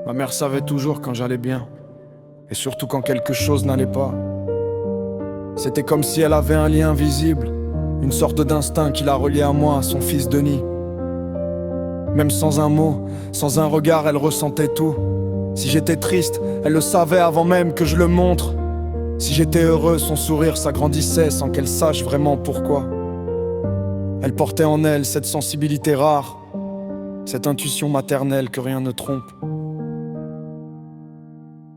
Ma mère savait toujours quand j'allais bien, et surtout quand quelque chose n'allait pas. C'était comme si elle avait un lien invisible, une sorte d'instinct qui la reliait à moi, à son fils Denis. Même sans un mot, sans un regard, elle ressentait tout. Si j'étais triste, elle le savait avant même que je le montre. Si j'étais heureux, son sourire s'agrandissait sans qu'elle sache vraiment pourquoi. Elle portait en elle cette sensibilité rare, cette intuition maternelle que rien ne trompe.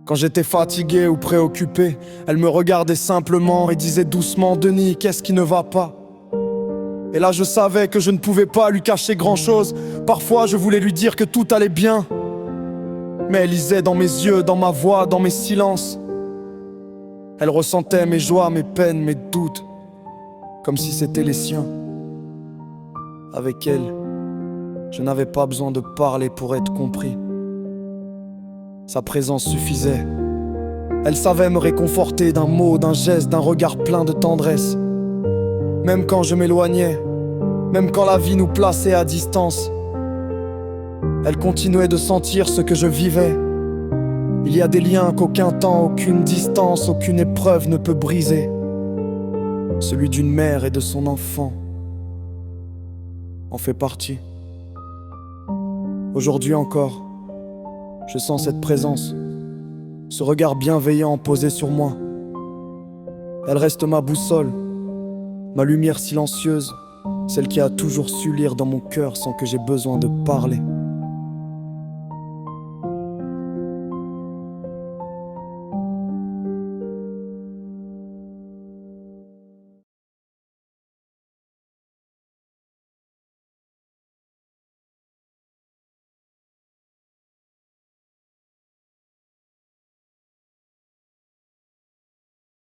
Quand j'étais fatigué ou préoccupé, elle me regardait simplement et disait doucement: Denis, qu'est-ce qui ne va pas? Et là je savais que je ne pouvais pas lui cacher grand-chose. Parfois je voulais lui dire que tout allait bien, mais elle lisait dans mes yeux, dans ma voix, dans mes silences. Elle ressentait mes joies, mes peines, mes doutes, comme si c'était les siens. Avec elle, je n'avais pas besoin de parler pour être compris. Sa présence suffisait. Elle savait me réconforter d'un mot, d'un geste, d'un regard plein de tendresse. Même quand je m'éloignais, même quand la vie nous plaçait à distance, elle continuait de sentir ce que je vivais. Il y a des liens qu'aucun temps, aucune distance, aucune épreuve ne peut briser. Celui d'une mère et de son enfant en fait partie. Aujourd'hui encore, je sens cette présence, ce regard bienveillant posé sur moi. Elle reste ma boussole, ma lumière silencieuse, celle qui a toujours su lire dans mon cœur sans que j'aie besoin de parler.